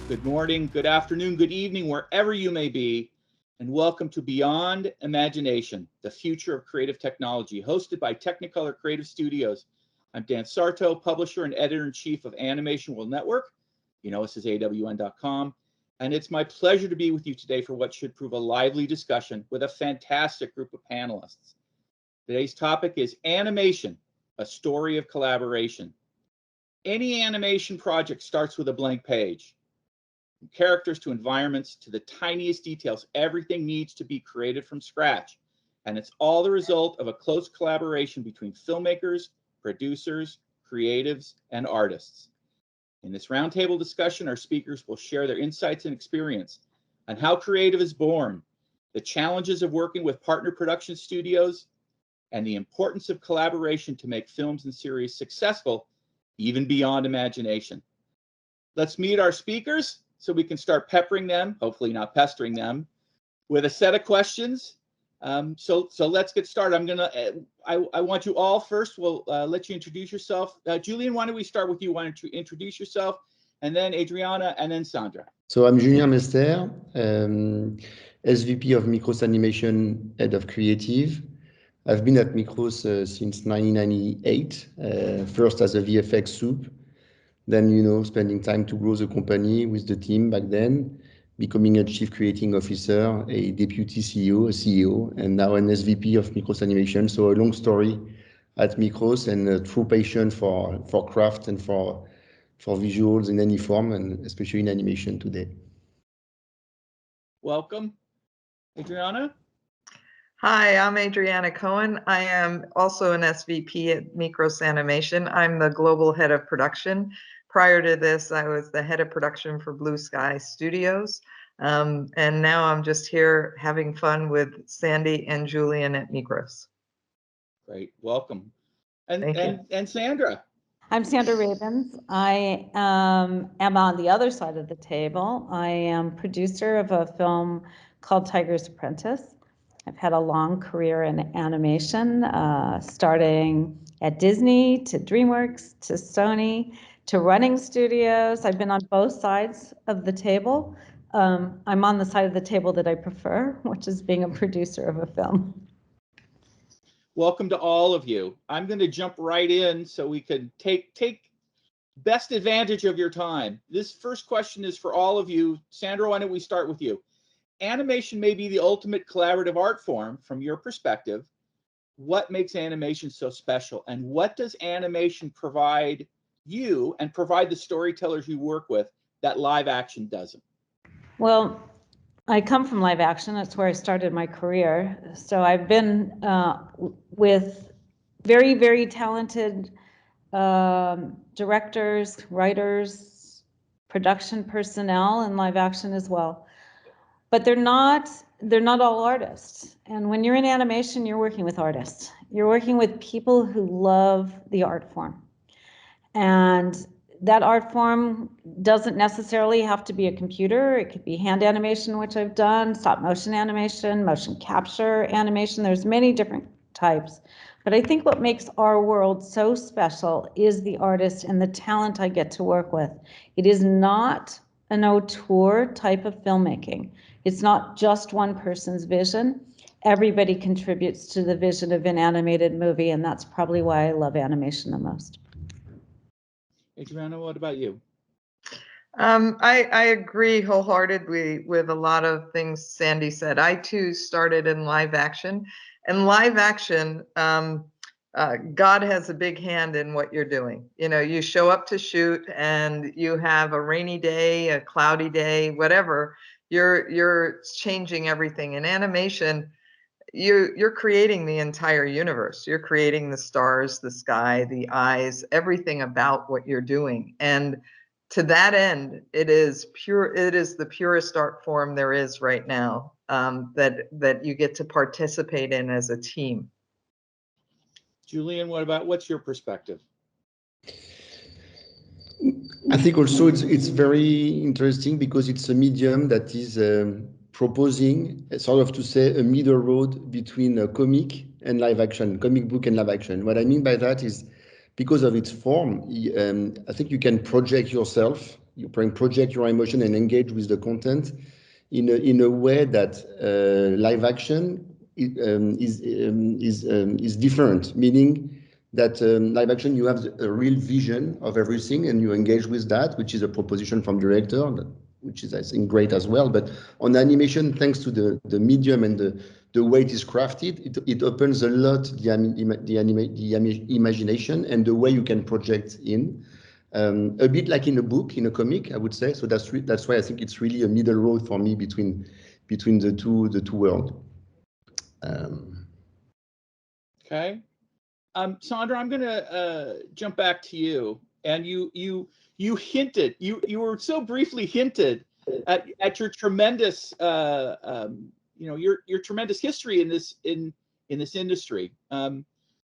Good morning, good afternoon, good evening, wherever you may be, and welcome to Beyond Imagination, the future of creative technology, hosted by Technicolor Creative Studios. I'm Dan Sarto, publisher and editor-in-chief of Animation World Network. You know us as AWN.com. And it's my pleasure to be with you today for what should prove a lively discussion with a fantastic group of panelists. Today's topic is animation, a story of collaboration. Any animation project starts with a blank page. From characters to environments to the tiniest details, everything needs to be created from scratch. And it's all the result of a close collaboration between filmmakers, producers, creatives, and artists. In this roundtable discussion, our speakers will share their insights and experience on how creative is born, the challenges of working with partner production studios, and the importance of collaboration to make films and series successful, even beyond imagination. Let's meet our speakers so we can start peppering them, hopefully not pestering them, with a set of questions. So let's get started. I want you all first. We'll let you introduce yourself. Julian, why don't we start with you? Why don't you introduce yourself, and then Adriana, and then Sandra. So I'm Julien Mester, SVP of Mikros Animation, Head of Creative. I've been at Mikros since 1998, first as a VFX soup, then, spending time to grow the company with the team back then, becoming a chief creating officer, a deputy CEO, a CEO, and now an SVP of Mikros Animation. So a long story at Mikros and a true passion for craft and for visuals in any form, and especially in animation today. Welcome. Adriana? Hi, I'm Adriana Cohen. I am also an SVP at Mikros Animation. I'm the global head of production. Prior to this, I was the head of production for Blue Sky Studios. And now I'm just here having fun with Sandy and Julian at Mikros. Great, welcome. And Sandra? I'm Sandra Ravens. I am on the other side of the table. I am producer of a film called Tiger's Apprentice. I've had a long career in animation, starting at Disney to DreamWorks to Sony to running studios. I've been on both sides of the table. I'm on the side of the table that I prefer, which is being a producer of a film. Welcome to all of you. I'm going to jump right in so we can take best advantage of your time. This first question is for all of you. Sandra, why don't we start with you? Animation may be the ultimate collaborative art form from your perspective. What makes animation so special, and what does animation provide you and provide the storytellers you work with that live action doesn't? Well, I come from live action. That's where I started my career. So I've been with very, very talented directors, writers, production personnel in live action as well. But they're not all artists. And when you're in animation, you're working with artists. You're working with people who love the art form. And that art form doesn't necessarily have to be a computer. It could be hand animation, which I've done, stop motion animation, motion capture animation. There's many different types. But I think what makes our world so special is the artist and the talent I get to work with. It is not an auteur type of filmmaking. It's not just one person's vision. Everybody contributes to the vision of an animated movie, and that's probably why I love animation the most. Adriana, what about you? I agree wholeheartedly with a lot of things Sandy said. I too started in live action, and live action, God has a big hand in what you're doing. You show up to shoot and you have a rainy day, a cloudy day, whatever. You're changing everything. In animation, you're creating the entire universe. You're creating the stars, the sky, the eyes, everything about what you're doing. And to that end, it is the purest art form there is right now, that you get to participate in as a team. Julian, what's your perspective? I think also it's very interesting because it's a medium that is proposing sort of to say a middle road between a comic and live action, comic book and live action. What I mean by that is because of its form, I think you can project yourself you project your emotion and engage with the content in a way that live action is different, meaning that live action, you have a real vision of everything and you engage with that, which is a proposition from director, which is, I think, great as well. But on animation, thanks to the medium and the way it is crafted, it opens a lot the imagination and the way you can project in. A bit like in a book, in a comic, I would say. So that's why I think it's really a middle road for me between the two worlds. Okay. Sandra, I'm going to jump back to you. And you hinted, you were so briefly hinted at your tremendous, your tremendous history in this industry.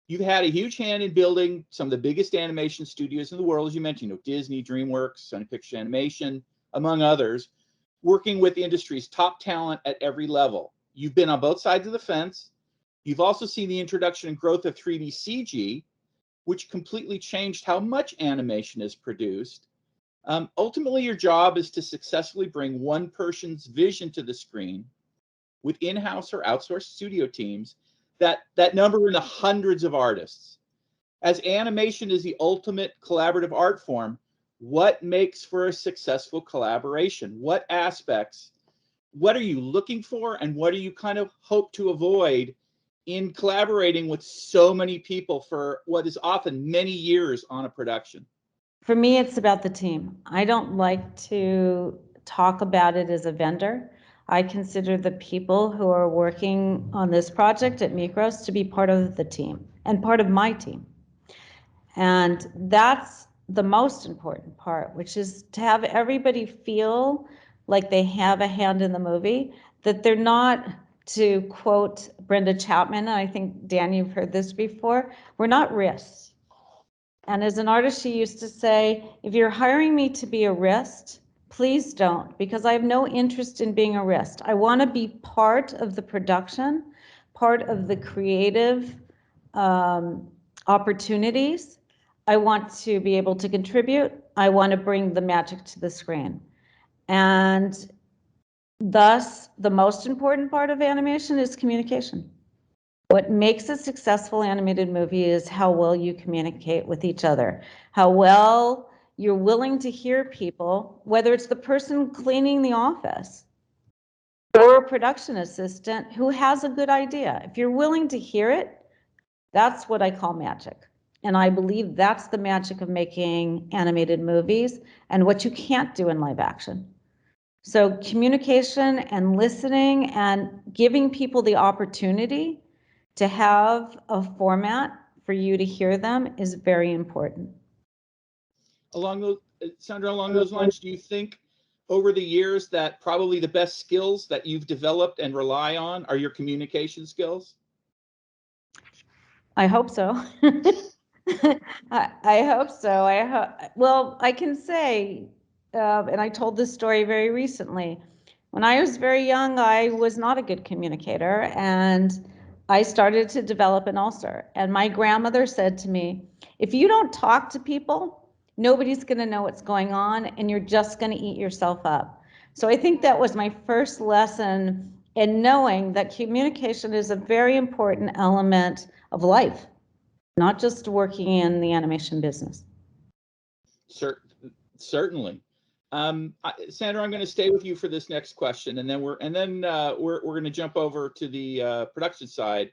You've had a huge hand in building some of the biggest animation studios in the world, as you mentioned, Disney, DreamWorks, Sony Pictures Animation, among others, working with the industry's top talent at every level. You've been on both sides of the fence. You've also seen the introduction and growth of 3D CG, which completely changed how much animation is produced. Ultimately, your job is to successfully bring one person's vision to the screen with in-house or outsourced studio teams that number in the hundreds of artists. As animation is the ultimate collaborative art form, what makes for a successful collaboration? What aspects, what are you looking for, and what do you kind of hope to avoid in collaborating with so many people for what is often many years on a production? For me, it's about the team. I don't like to talk about it as a vendor. I consider the people who are working on this project at Mikros to be part of the team and part of my team. And that's the most important part, which is to have everybody feel like they have a hand in the movie, that they're not, to quote Brenda Chapman, and I think, Dan, you've heard this before, we're not wrists. And as an artist, she used to say, if you're hiring me to be a wrist, please don't, because I have no interest in being a wrist. I want to be part of the production, part of the creative opportunities. I want to be able to contribute. I want to bring the magic to the screen. And thus, the most important part of animation is communication. What makes a successful animated movie is how well you communicate with each other, how well you're willing to hear people, whether it's the person cleaning the office or a production assistant who has a good idea. If you're willing to hear it, that's what I call magic. And I believe that's the magic of making animated movies and what you can't do in live action. So communication and listening and giving people the opportunity to have a format for you to hear them is very important. Sandra, along those lines, do you think over the years that probably the best skills that you've developed and rely on are your communication skills? I hope so. I hope so. Well, I can say, and I told this story very recently. When I was very young, I was not a good communicator, and I started to develop an ulcer. And my grandmother said to me, if you don't talk to people, nobody's going to know what's going on, and you're just going to eat yourself up. So I think that was my first lesson in knowing that communication is a very important element of life, not just working in the animation business. Certainly. Sandra, I'm going to stay with you for this next question, and then we're going to jump over to the production side.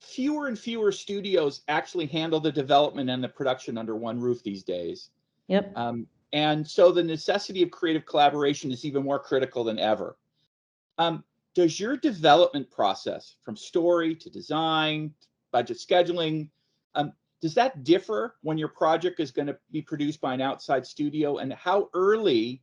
Fewer and fewer studios actually handle the development and the production under one roof these days. Yep. And so the necessity of creative collaboration is even more critical than ever. Does your development process, from story to design, budget scheduling, does that differ when your project is going to be produced by an outside studio? And how early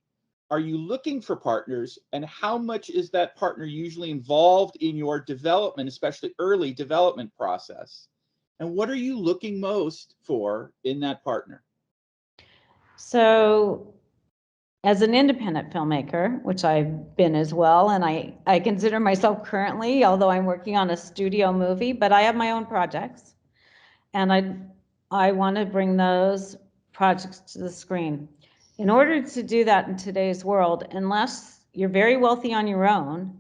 are you looking for partners? And how much is that partner usually involved in your development, especially early development process? And what are you looking most for in that partner? So as an independent filmmaker, which I've been as well, and I consider myself currently, although I'm working on a studio movie, but I have my own projects. And I want to bring those projects to the screen. In order to do that in today's world, unless you're very wealthy on your own,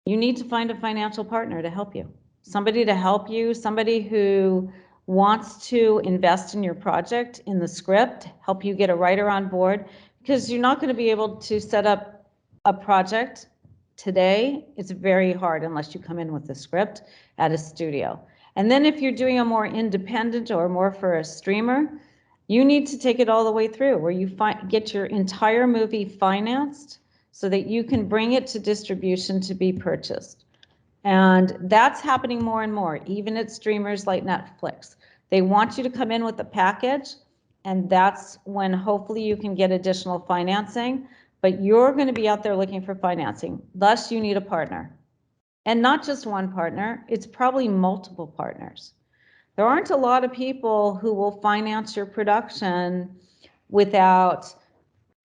you need to find a financial partner to help you. Somebody to help you, somebody who wants to invest in your project, in the script, help you get a writer on board, because you're not going to be able to set up a project today. It's very hard unless you come in with the script at a studio. And then if you're doing a more independent or more for a streamer, you need to take it all the way through where you get your entire movie financed so that you can bring it to distribution to be purchased. And that's happening more and more, even at streamers like Netflix. They want you to come in with a package, and that's when hopefully you can get additional financing, but you're going to be out there looking for financing. Thus, you need a partner. And not just one partner, it's probably multiple partners. There aren't a lot of people who will finance your production without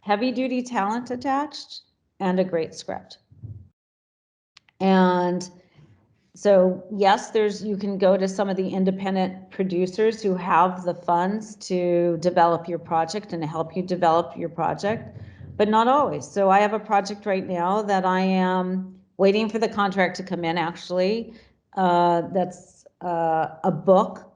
heavy-duty talent attached and a great script. And so yes, you can go to some of the independent producers who have the funds to develop your project and to help you develop your project, but not always. So I have a project right now that I am waiting for the contract to come in, actually. That's a book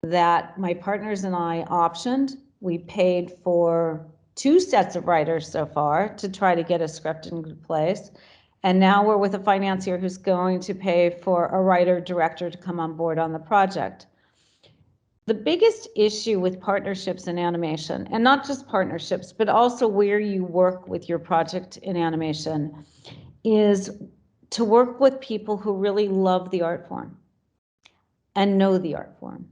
that my partners and I optioned. We paid for 2 sets of writers so far to try to get a script in place. And now we're with a financier who's going to pay for a writer-director to come on board on the project. The biggest issue with partnerships in animation, and not just partnerships, but also where you work with your project in animation, is to work with people who really love the art form and know the art form.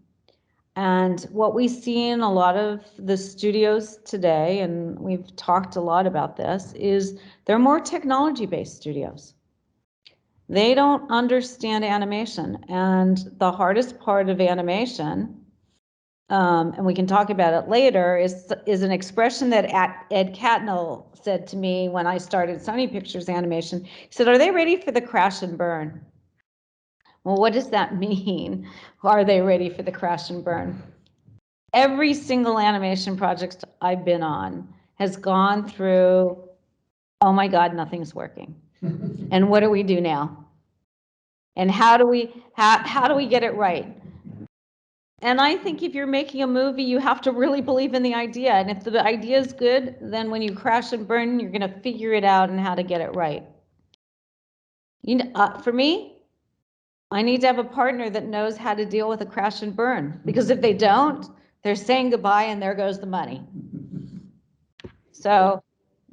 And what we see in a lot of the studios today, and we've talked a lot about this, is they're more technology-based studios. They don't understand animation. And the hardest part of animation, and we can talk about it later, is an expression that Ed Catmull said to me when I started Sony Pictures Animation. He said, "Are they ready for the crash and burn?" Well, what does that mean? Are they ready for the crash and burn? Every single animation project I've been on has gone through, oh my God, nothing's working. And what do we do now? And how do we get it right? And I think if you're making a movie, you have to really believe in the idea. And if the idea is good, then when you crash and burn, you're going to figure it out and how to get it right. For me, I need to have a partner that knows how to deal with a crash and burn, because if they don't, they're saying goodbye and there goes the money. So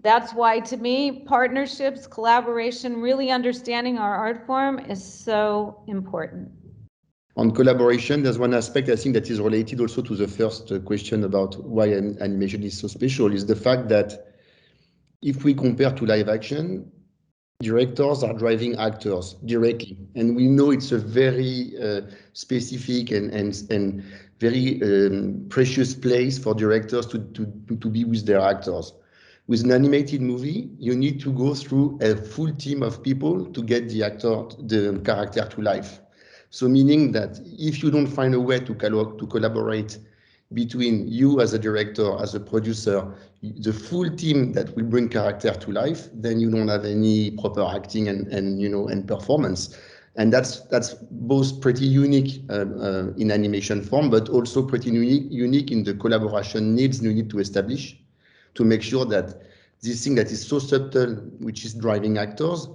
that's why, to me, partnerships, collaboration, really understanding our art form is so important. On collaboration, there's one aspect I think that is related also to the first question about why animation is so special, is the fact that if we compare to live action, directors are driving actors directly, and we know it's a very specific and very precious place for directors to be with their actors. With an animated movie, you need to go through a full team of people to get the character to life. So meaning that if you don't find a way to collaborate between you as a director, as a producer, the full team that will bring character to life, then you don't have any proper acting and performance. And that's both pretty unique in animation form, but also pretty unique in the collaboration needs you need to establish to make sure that this thing that is so subtle, which is driving actors,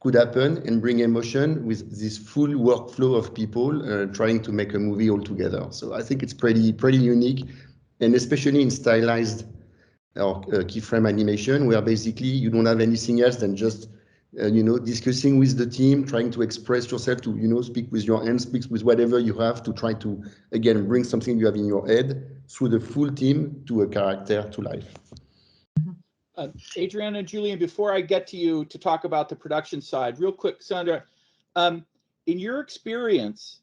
could happen and bring emotion with this full workflow of people trying to make a movie all together. So I think it's pretty unique, and especially in stylized or keyframe animation, where basically you don't have anything else than just discussing with the team, trying to express yourself, to speak with your hands, speak with whatever you have to try to again bring something you have in your head through the full team to a character to life. Adriana and Julian, before I get to you to talk about the production side, real quick, Sandra, in your experience,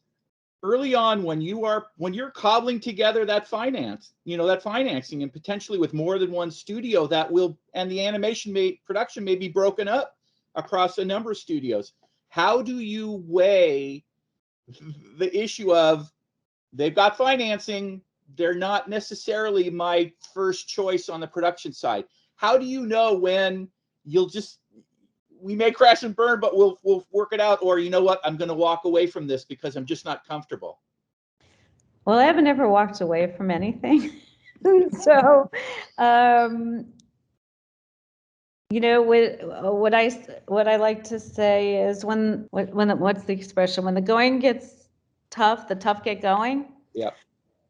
early on when you're cobbling together that financing, and potentially with more than one studio, and the animation production may be broken up across a number of studios, how do you weigh the issue of they've got financing, they're not necessarily my first choice on the production side. How do you know when we may crash and burn, but we'll work it out, or you know what, I'm going to walk away from this because I'm just not comfortable? Well, I haven't ever walked away from anything. So, you know, what I like to say is what's the expression? When the going gets tough, the tough get going. Yeah.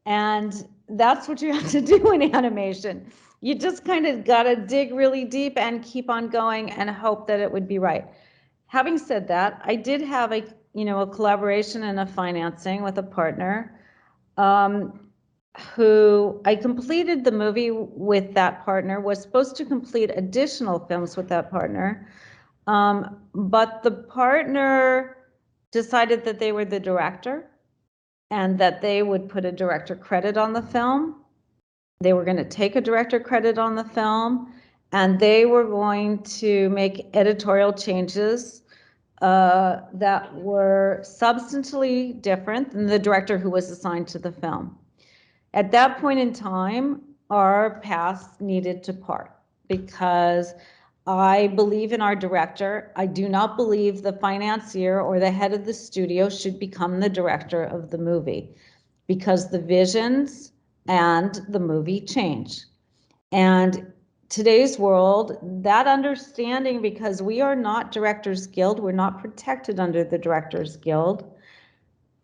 And that's what you have to do in animation. You just kind of got to dig really deep and keep on going and hope that it would be right. Having said that, I did have a collaboration and a financing with a partner, who I completed the movie with that partner, was supposed to complete additional films with that partner. But the partner decided that they were the director and that they would put a director credit on the film. They were going to take a director credit on the film, and they were going to make editorial changes that were substantially different than the director who was assigned to the film. At that point in time, our paths needed to part because I believe in our director. I do not believe the financier or the head of the studio should become the director of the movie, because the visions and the movie change. And today's world, that understanding, because we are not Directors Guild, we're not protected under the Directors Guild,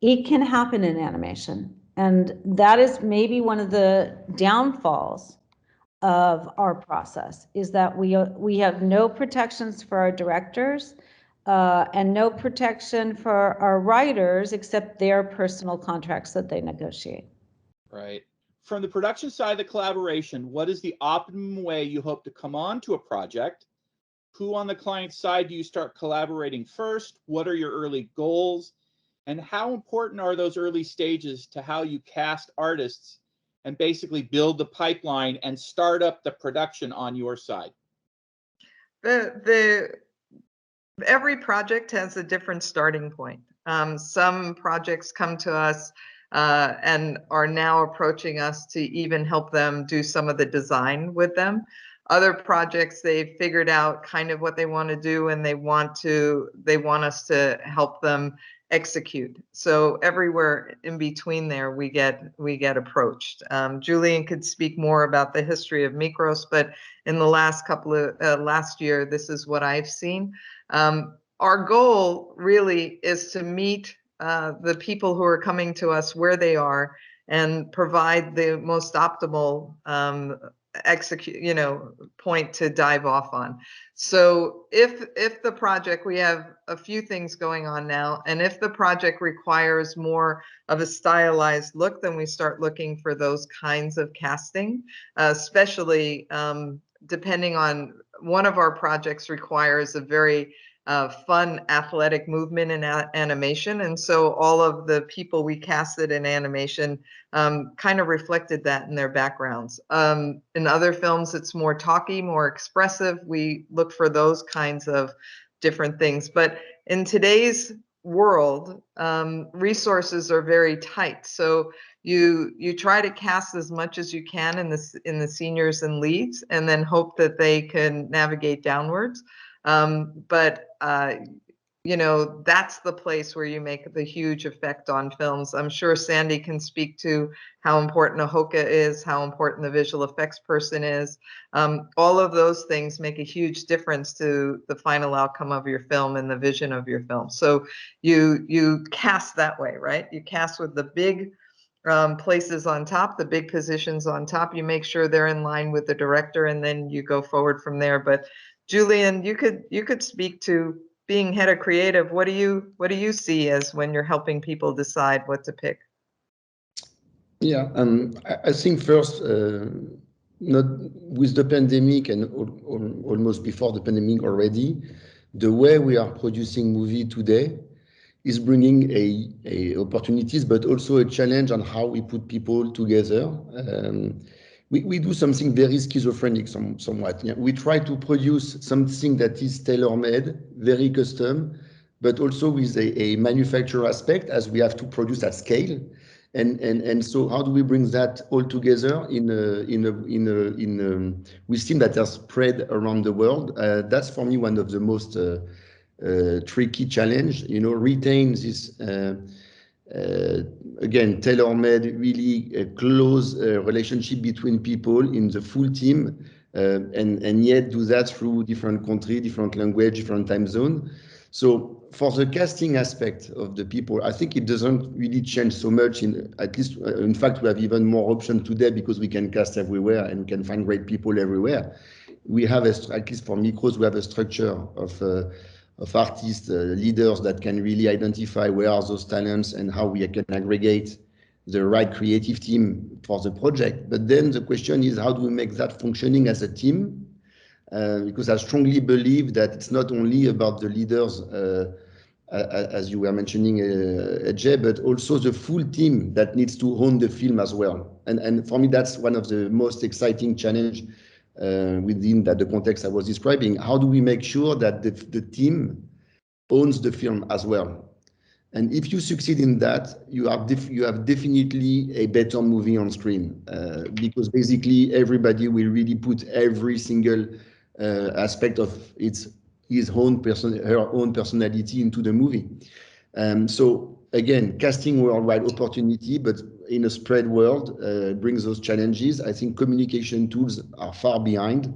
it can happen in animation. And that is maybe one of the downfalls of our process, is that we have no protections for our directors and no protection for our writers except their personal contracts that they negotiate. Right. From the production side of the collaboration, what is the optimum way you hope to come on to a project? Who on the client side do you start collaborating first? What are your early goals? And how important are those early stages to how you cast artists and basically build the pipeline and start up the production on your side? Every project has a different starting point. Some projects come to us and are now approaching us to even help them do some of the design with them. Other projects, they've figured out kind of what they want to do, and they want us to help them execute. So everywhere in between there, we get approached. Julian could speak more about the history of Mikros, but in the last year, this is what I've seen. Our goal really is to meet the people who are coming to us where they are and provide the most optimal point to dive off on. So if the project, we have a few things going on now, and if the project requires more of a stylized look, then we start looking for those kinds of casting, especially depending on, one of our projects requires a very fun athletic movement in animation, and so all of the people we casted in animation kind of reflected that in their backgrounds. In other films, it's more talky, more expressive. We look for those kinds of different things. But in today's world, resources are very tight. So you try to cast as much as you can in the seniors and leads, and then hope that they can navigate downwards. That's the place where you make the huge effect on films. I'm sure Sandy can speak to how important a hoka is, how important the visual effects person is. All of those things make a huge difference to the final outcome of your film and the vision of your film. So you cast that way, right? You cast with the big places on top, the big positions on top. You make sure they're in line with the director, and then you go forward from there. But Julian, you could speak to being head of creative. What do you see as when you're helping people decide what to pick? Yeah, I think first, not with the pandemic and almost before the pandemic already, the way we are producing movie today is bringing a opportunities, but also a challenge on how we put people together. We do something very schizophrenic somewhat. Yeah? We try to produce something that is tailor-made, very custom, but also with a manufacturer aspect, as we have to produce at scale. And so how do we bring that all together with teams that are spread around the world? That's for me one of the most tricky challenge. Retain this again tailor-made, really close relationship between people in the full team, and yet do that through different country, different language, different time zone. So for the casting aspect of the people, I think it doesn't really change so much. At least, in fact, we have even more options today because we can cast everywhere and we can find great people everywhere. We have, at least for Mikros, we have a structure of artists, leaders that can really identify where are those talents and how we can aggregate the right creative team for the project. But then the question is, how do we make that functioning as a team? Because I strongly believe that it's not only about the leaders, as you were mentioning, Jay, but also the full team that needs to own the film as well. And for me, that's one of the most exciting challenge within the context I was describing. How do we make sure that the team owns the film as well? And if you succeed in that, you have definitely a better movie on screen, because basically everybody will really put every single aspect of her own personality into the movie. So again, casting worldwide opportunity, but in a spread world brings those challenges. I think communication tools are far behind.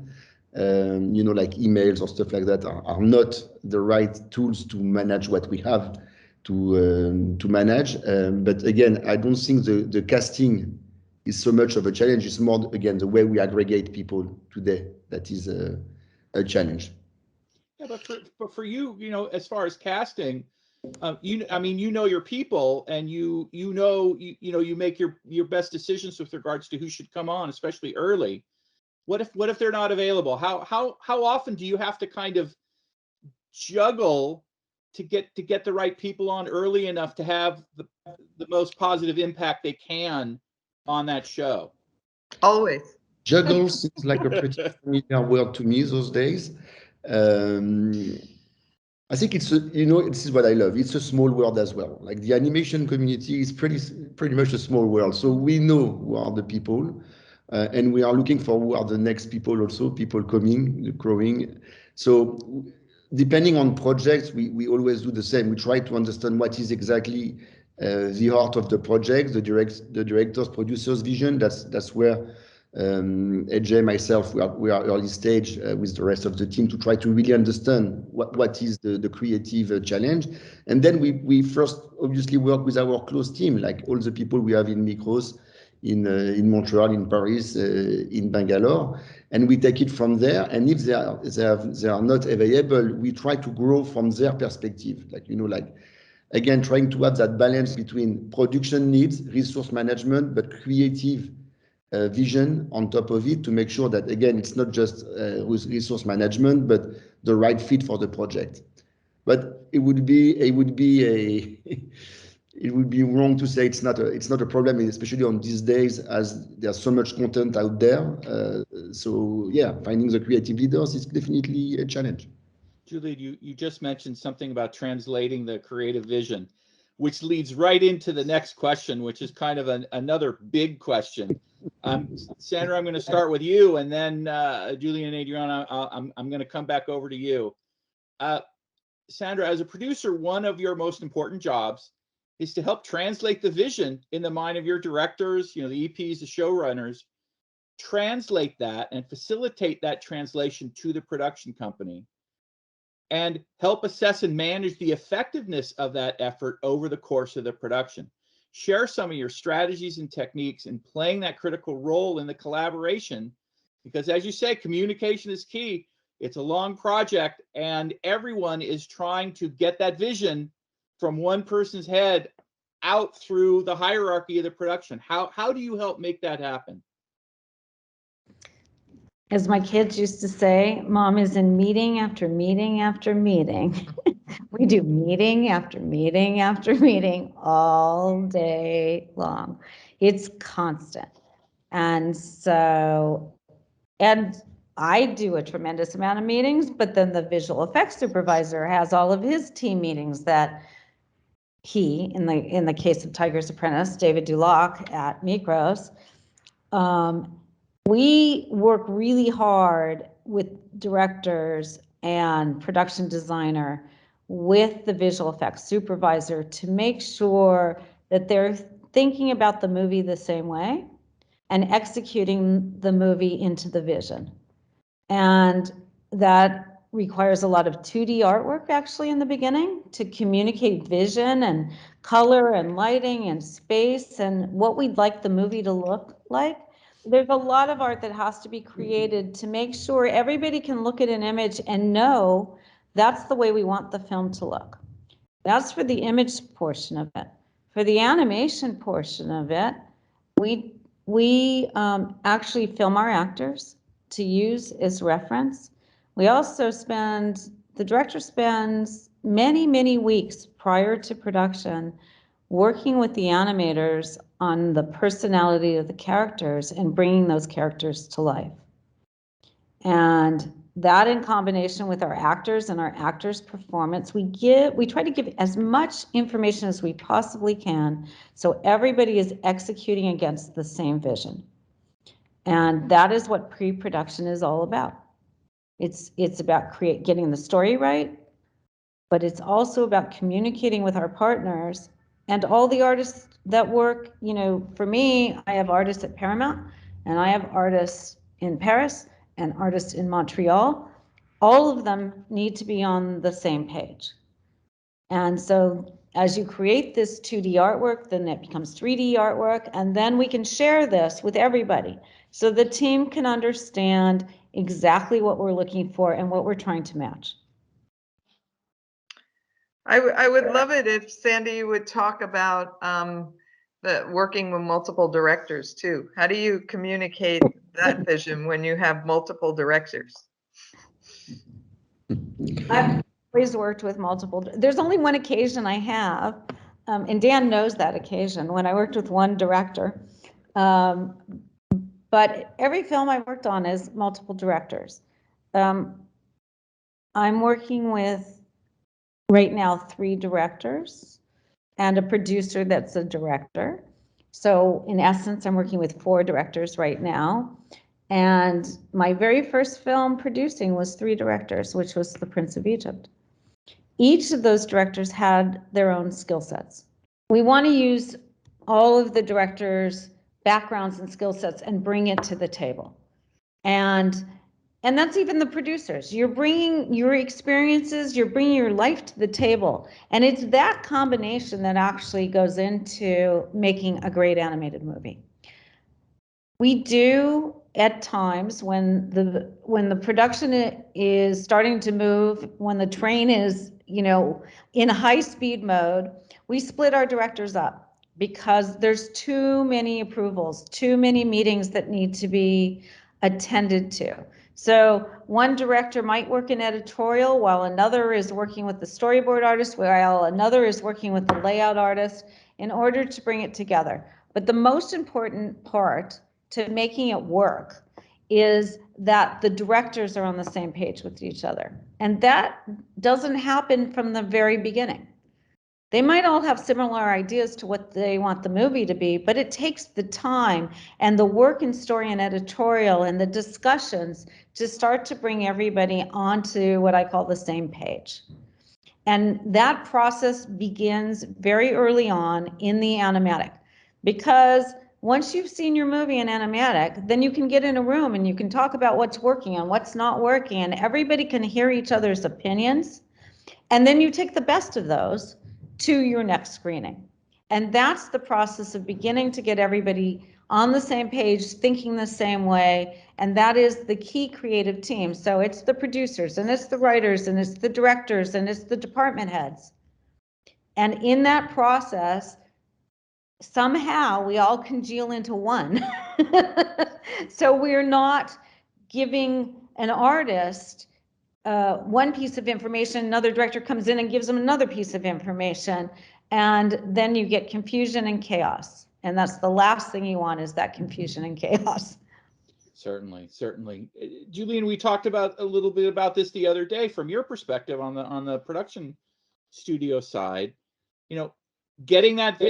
Like emails or stuff like that are not the right tools to manage what we have to manage. But again, I don't think the casting is so much of a challenge. It's more, again, the way we aggregate people today that is a challenge. Yeah, but for you, as far as casting, you know your people, and you make your best decisions with regards to who should come on, especially early. What if they're not available? How often do you have to kind of juggle to get the right people on early enough to have the most positive impact they can on that show? Always. Juggle seems like a pretty familiar word to me those days. I think this is what I love. It's a small world as well. Like the animation community is pretty much a small world. So we know who are the people, and we are looking for who are the next people also, people coming, growing. So depending on projects, we always do the same. We try to understand what is exactly the heart of the project, the director's, producer's vision. That's where AJ, myself, we are early stage with the rest of the team to try to really understand what is the creative challenge. And then we first obviously work with our close team, like all the people we have in Mikros, in Montreal, in Paris, in Bangalore, and we take it from there. And if they are not available, we try to grow from their perspective, again, trying to have that balance between production needs, resource management, but creative vision on top of it, to make sure that, again, it's not just resource management, but the right fit for the project. But it would be it would be wrong to say it's not a problem, especially on these days, as there's so much content out there. So yeah, finding the creative leaders is definitely a challenge. Julie, you just mentioned something about translating the creative vision, which leads right into the next question, which is kind of another big question. Sandra, I'm going to start with you, and then Julie and Adriana, I'm going to come back over to you. Sandra, as a producer, one of your most important jobs is to help translate the vision in the mind of your directors, the EPs, the showrunners, translate that and facilitate that translation to the production company, and help assess and manage the effectiveness of that effort over the course of the production. Share some of your strategies and techniques in playing that critical role in the collaboration, because as you say, communication is key. It's a long project, and everyone is trying to get that vision from one person's head out through the hierarchy of the production. How do you help make that happen? As my kids used to say, Mom is in meeting after meeting after meeting. We do meeting after meeting after meeting all day long. It's constant. And I do a tremendous amount of meetings, but then the visual effects supervisor has all of his team meetings that in the case of Tiger's Apprentice, David Duloc at Mikros, we work really hard with directors and production designer with the visual effects supervisor to make sure that they're thinking about the movie the same way and executing the movie into the vision. And that requires a lot of 2D artwork actually in the beginning to communicate vision and color and lighting and space and what we'd like the movie to look like. There's a lot of art that has to be created to make sure everybody can look at an image and know that's the way we want the film to look. That's for the image portion of it. For the animation portion of it, we actually film our actors to use as reference. We also the director spends many, many weeks prior to production working with the animators on the personality of the characters and bringing those characters to life. And that in combination with our actors and our actors' performance, we try to give as much information as we possibly can so everybody is executing against the same vision. And that is what pre-production is all about. It's about getting the story right, but it's also about communicating with our partners and all the artists that work. You know, for me, I have artists at Paramount and I have artists in Paris and artists in Montreal. All of them need to be on the same page. And so as you create this 2D artwork, then it becomes 3D artwork, and then we can share this with everybody so the team can understand exactly what we're looking for and what we're trying to match. I would love it if Sandy would talk about the working with multiple directors too. How do you communicate that vision when you have multiple directors? I've always worked with multiple. There's only one occasion I have, and Dan knows that occasion when I worked with one director. But every film I worked on is multiple directors. I'm working with right now 3 directors and a producer that's a director. So in essence, I'm working with 4 directors right now. And my very first film producing was 3 directors, which was The Prince of Egypt. Each of those directors had their own skill sets. We want to use all of the directors' backgrounds and skill sets and bring it to the table. And that's even the producers. You're bringing your experiences, you're bringing your life to the table. And it's that combination that actually goes into making a great animated movie. We do at times when the production is starting to move, when the train is, you know, in high speed mode, we split our directors up because there's too many approvals, too many meetings that need to be attended to. So one director might work in editorial while another is working with the storyboard artist, while another is working with the layout artist in order to bring it together. But the most important part to making it work is that the directors are on the same page with each other. And that doesn't happen from the very beginning. They might all have similar ideas to what they want the movie to be, but it takes the time and the work in story and editorial and the discussions to start to bring everybody onto what I call the same page. And that process begins very early on in the animatic, because once you've seen your movie in animatic, then you can get in a room and you can talk about what's working and what's not working, and everybody can hear each other's opinions. And then you take the best of those to your next screening. And that's the process of beginning to get everybody on the same page, thinking the same way. And that is the key creative team. So it's the producers and it's the writers and it's the directors and it's the department heads. And in that process, somehow we all congeal into one. So we're not giving an artist one piece of information, another director comes in and gives them another piece of information, and then you get confusion and chaos. And that's the last thing you want, is that confusion and chaos. Certainly, certainly. Julian, we talked about a little bit about this the other day from your perspective on the production studio side. You know, getting that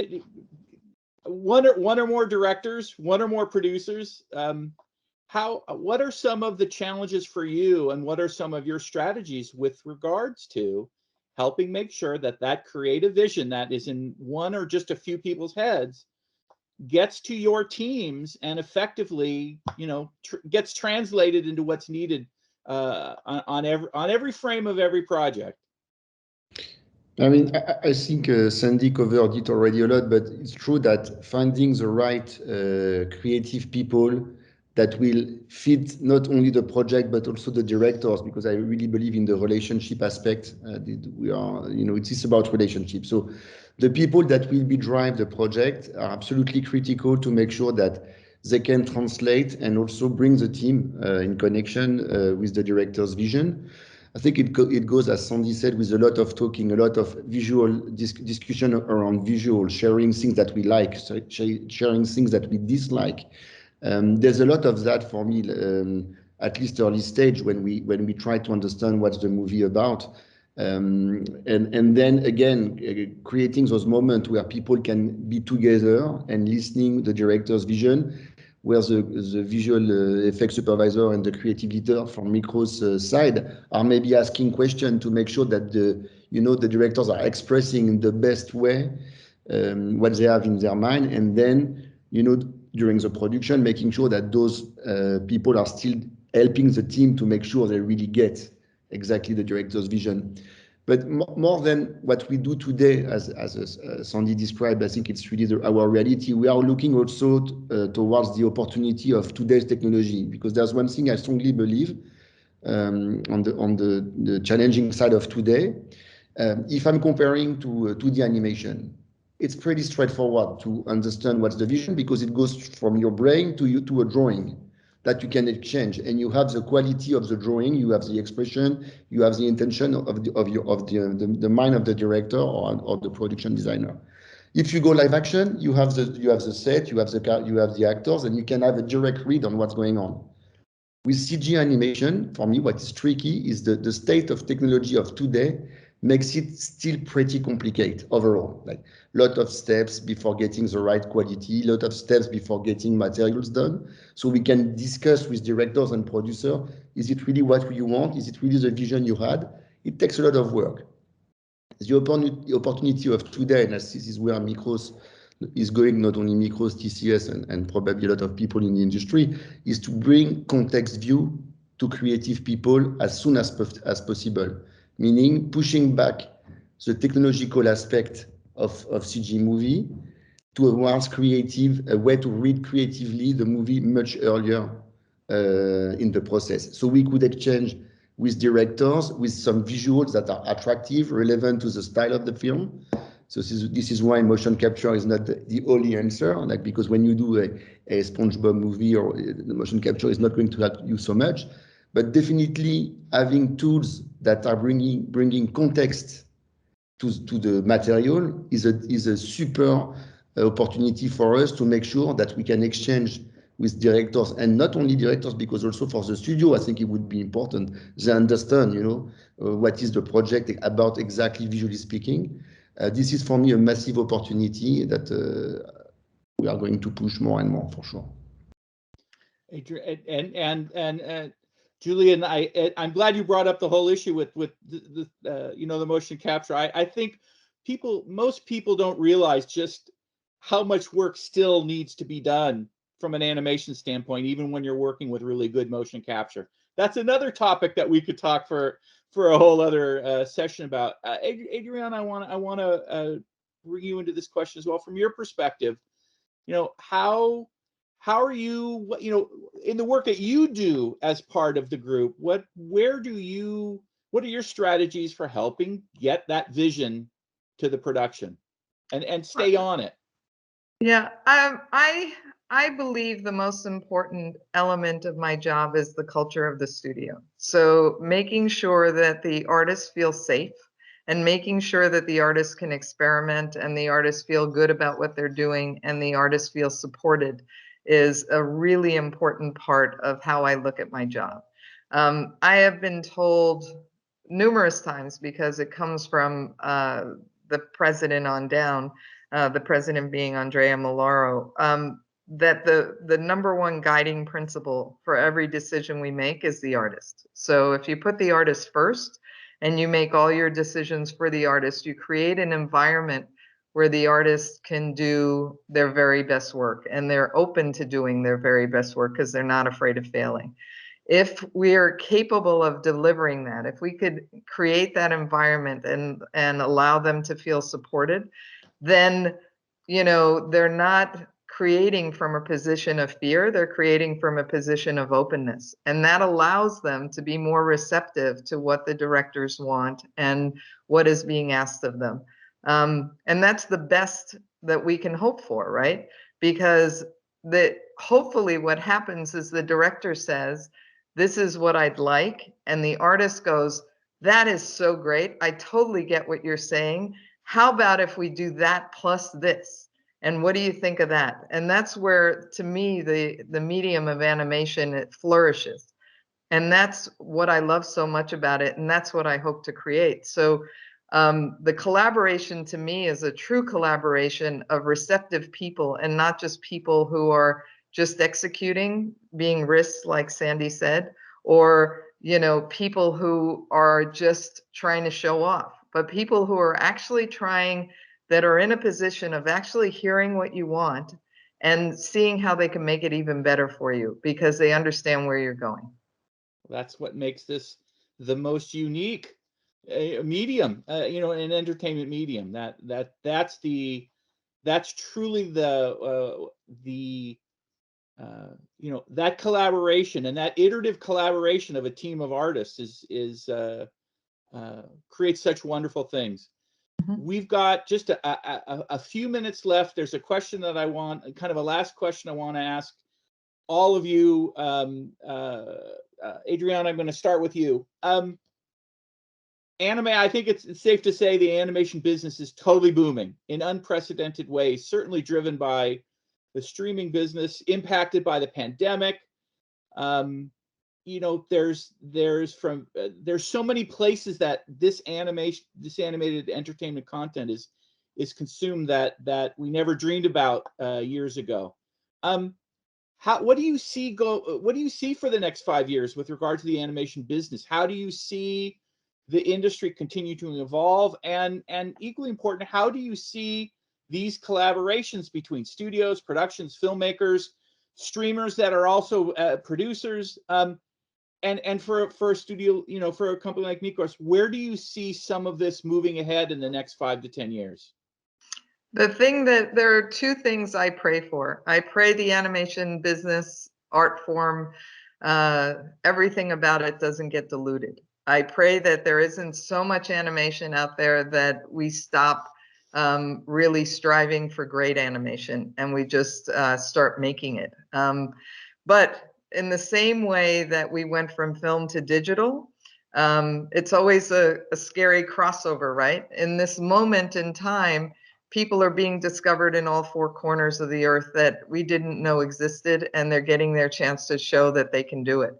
one or more directors, one or more producers. What are some of the challenges for you, and what are some of your strategies with regards to helping make sure that that creative vision that is in one or just a few people's heads gets to your teams and effectively, gets translated into what's needed on every frame of every project? I mean, I think Sandy covered it already a lot, but it's true that finding the right creative people that will fit not only the project but also the directors, because I really believe in the relationship aspect. It is about relationships. So the people that will be drive the project are absolutely critical to make sure that they can translate and also bring the team in connection with the director's vision. I think it goes, as Sandy said, with a lot of talking, a lot of visual discussion around visual, sharing things that we like, sharing things that we dislike. There's a lot of that for me, at least early stage, when we try to understand what's the movie about. And then again, creating those moments where people can be together and listening the director's vision, where the visual effects supervisor and the creative leader from Mikros side are maybe asking questions to make sure that the directors are expressing in the best way what they have in their mind, and then during the production making sure that those people are still helping the team to make sure they really get exactly the director's vision. But more than what we do today, as Sandy described, I think it's really our reality. We are looking also towards the opportunity of today's technology, because there's one thing I strongly believe on the challenging side of today. If I'm comparing to 2D animation, it's pretty straightforward to understand what's the vision, because it goes from your brain to a drawing that you can exchange, and you have the quality of the drawing, you have the expression, you have the intention of the mind of the director or the production designer. If you go live action, you have the set, you have the actors, and you can have a direct read on what's going on. With CG animation, for me, what is tricky is the state of technology of today makes it still pretty complicated overall. Like a lot of steps before getting the right quality, a lot of steps before getting materials done. So we can discuss with directors and producers, is it really what you want? Is it really the vision you had? It takes a lot of work. The opportunity of today, and this is where Mikros is going, not only Mikros, TCS, and probably a lot of people in the industry, is to bring context view to creative people as soon as possible. Meaning pushing back the technological aspect of CG movie towards a way to read creatively the movie much earlier in the process. So we could exchange with directors with some visuals that are attractive, relevant to the style of the film. So this is why motion capture is not the only answer, because when you do a SpongeBob movie, or the motion capture is not going to help you so much. But definitely having tools that are bringing context to the material is a super opportunity for us to make sure that we can exchange with directors, and not only directors, because also for the studio, I think it would be important they understand, what is the project about exactly, visually speaking. This is for me a massive opportunity that we are going to push more and more, for sure. And Julian, I'm glad you brought up the whole issue with the motion capture. I think most people don't realize just how much work still needs to be done from an animation standpoint, even when you're working with really good motion capture. That's another topic that we could talk for a whole other session about. Adrian, I want to bring you into this question as well. From your perspective, how are you, in the work that you do as part of the group, what are your strategies for helping get that vision to the production and stay on it? Yeah, I believe the most important element of my job is the culture of the studio. So making sure that the artists feel safe, and making sure that the artists can experiment, and the artists feel good about what they're doing, and the artists feel supported, is a really important part of how I look at my job. I have been told numerous times, because it comes from the president on down, the president being Andrea Malaro, that the number one guiding principle for every decision we make is the artist. So if you put the artist first and you make all your decisions for the artist, you create an environment where the artist can do their very best work, and they're open to doing their very best work because they're not afraid of failing. If we are capable of delivering that, if we could create that environment and allow them to feel supported, then, you know, they're not creating from a position of fear, they're creating from a position of openness. And that allows them to be more receptive to what the directors want and what is being asked of them. And that's the best that we can hope for, right? Because hopefully what happens is the director says, this is what I'd like. And the artist goes, that is so great. I totally get what you're saying. How about if we do that plus this? And what do you think of that? And that's where, to me, the medium of animation, it flourishes. And that's what I love so much about it. And that's what I hope to create. So the collaboration to me is a true collaboration of receptive people, and not just people who are just executing, being risks, like Sandy said, or, you know, people who are just trying to show off, but people who are actually trying, that are in a position of actually hearing what you want and seeing how they can make it even better for you because they understand where you're going. That's what makes this the most unique medium, you know, an entertainment medium. That's truly you know, that collaboration and that iterative collaboration of a team of artists creates such wonderful things. Mm-hmm. We've got just a few minutes left. There's a question that I want, kind of a last question I want to ask all of you. Adriana, I'm going to start with you. Anime, I think it's safe to say the animation business is totally booming in unprecedented ways, certainly driven by the streaming business, impacted by the pandemic. You know, there's so many places that this animated entertainment content is consumed that we never dreamed about years ago. What do you see for the next 5 years with regard to the animation business? How do you see the industry continue to evolve? And equally important, how do you see these collaborations between studios, productions, filmmakers, streamers that are also producers, and for a studio, you know, for a company like Mikros, where do you see some of this moving ahead in the next 5 to 10 years? There are two things I pray for. I pray the animation business, art form, everything about it doesn't get diluted. I pray that there isn't so much animation out there that we stop really striving for great animation and we just start making it. But in the same way that we went from film to digital, it's always a scary crossover, right? In this moment in time, people are being discovered in all four corners of the earth that we didn't know existed, and they're getting their chance to show that they can do it.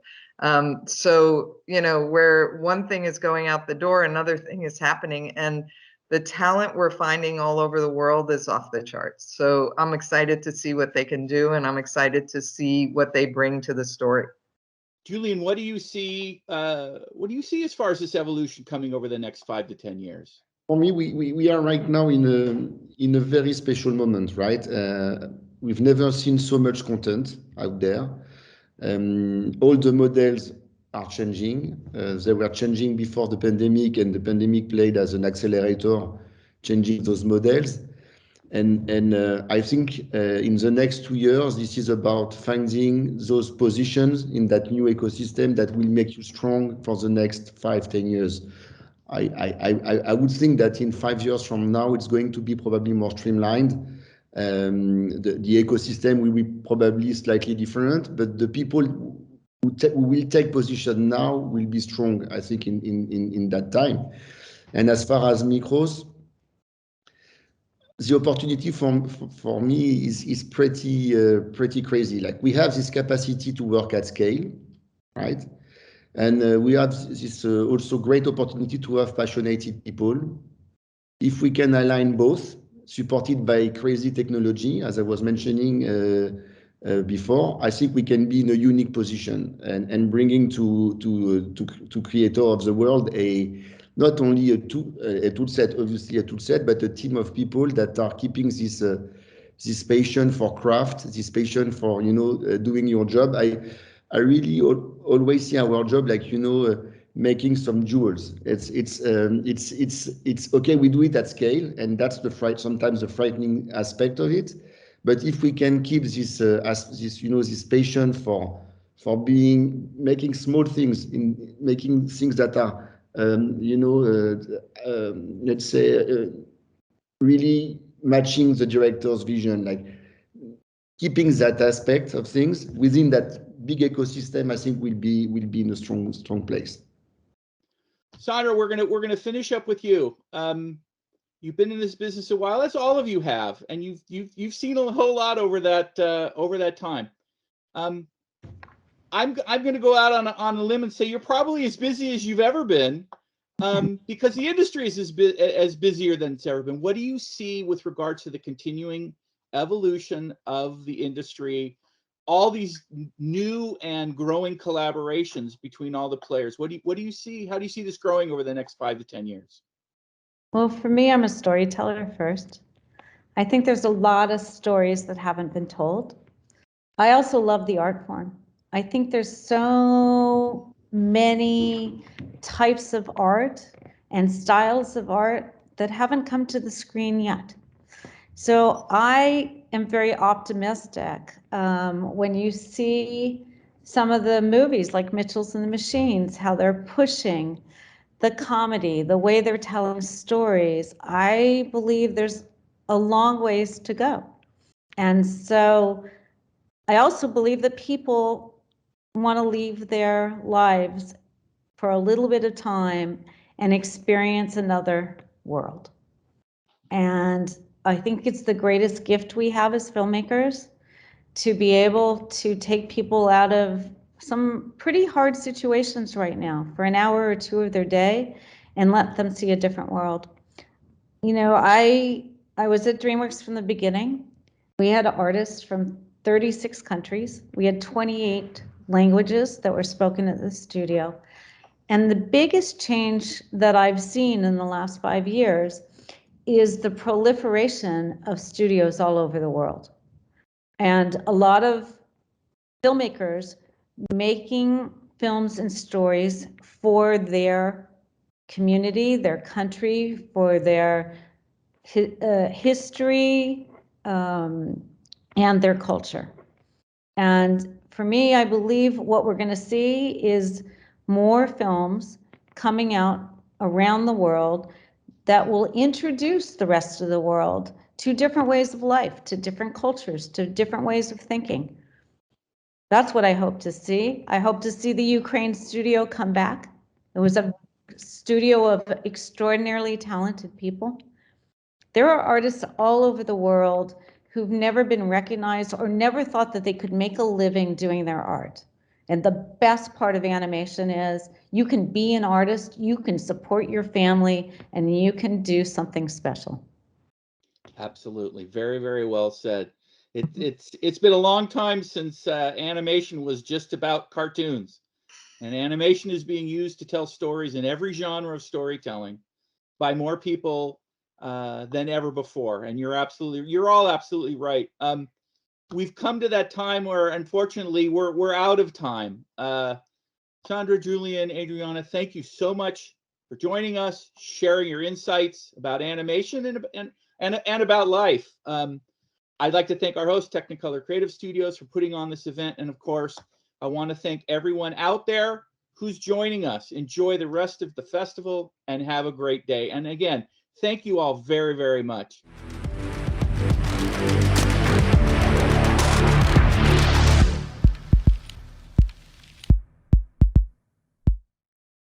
So, you know, where one thing is going out the door, another thing is happening, and the talent we're finding all over the world is off the charts. So I'm excited to see what they can do, and I'm excited to see what they bring to the story. Julian, what do you see as far as this evolution coming over the next 5 to 10 years? For me, we are right now in a very special moment, right? We've never seen so much content out there. All the models are changing. They were changing before the pandemic, and the pandemic played as an accelerator, changing those models. And I think in the next 2 years, this is about finding those positions in that new ecosystem that will make you strong for the next 5, 10 years. I would think that in 5 years from now, it's going to be probably more streamlined. The ecosystem will be probably slightly different, but the people who will take position now will be strong, I think, in that time. And as far as Mikros, the opportunity for me is pretty crazy. Like, we have this capacity to work at scale, right? And we have this also great opportunity to have passionate people. If we can align both, supported by crazy technology, as I was mentioning before, I think we can be in a unique position and bringing to creator of the world not only a tool set, obviously a tool set, but a team of people that are keeping this passion for craft, this passion for doing your job. I really always see our job like making some jewels. It's okay. We do it at scale, and that's sometimes the frightening aspect of it. But if we can keep this passion for making small things, in making things that are let's say really matching the director's vision, like keeping that aspect of things within that big ecosystem, I think will be in a strong place. Sandra, we're gonna finish up with you. You've been in this business a while, as all of you have, and you've seen a whole lot over that time. I'm going to go out on a limb and say you're probably as busy as you've ever been, because the industry is as busier than it's ever been. What do you see with regards to the continuing evolution of the industry, all these new and growing collaborations between all the players? What do you see? How do you see this growing over the next 5 to 10 years? Well, for me, I'm a storyteller first. I think there's a lot of stories that haven't been told. I also love the art form. I think there's so many types of art and styles of art that haven't come to the screen yet. So I am very optimistic when you see some of the movies like Mitchells and the Machines, how they're pushing the comedy, the way they're telling stories. I believe there's a long ways to go. And so I also believe that people want to leave their lives for a little bit of time and experience another world. And I think it's the greatest gift we have as filmmakers, to be able to take people out of some pretty hard situations right now for an hour or two of their day and let them see a different world. I was at DreamWorks from the beginning. We had artists from 36 countries. We had 28 languages that were spoken at the studio. And the biggest change that I've seen in the last 5 years is the proliferation of studios all over the world. And a lot of filmmakers making films and stories for their community, their country, for their history, and their culture. And for me, I believe what we're going to see is more films coming out around the world that will introduce the rest of the world to different ways of life, to different cultures, to different ways of thinking. That's what I hope to see. I hope to see the Ukraine studio come back. It was a studio of extraordinarily talented people. There are artists all over the world who've never been recognized or never thought that they could make a living doing their art. And the best part of animation is you can be an artist, you can support your family, and you can do something special. Absolutely. Very, very well said. It's been a long time since animation was just about cartoons. And animation is being used to tell stories in every genre of storytelling by more people than ever before. And you're all absolutely right. We've come to that time where, unfortunately, we're out of time. Sandra, Julian, Adriana, thank you so much for joining us, sharing your insights about animation and about life. I'd like to thank our host, Technicolor Creative Studios, for putting on this event. And of course, I want to thank everyone out there who's joining us. Enjoy the rest of the festival and have a great day. And again, thank you all very, very much.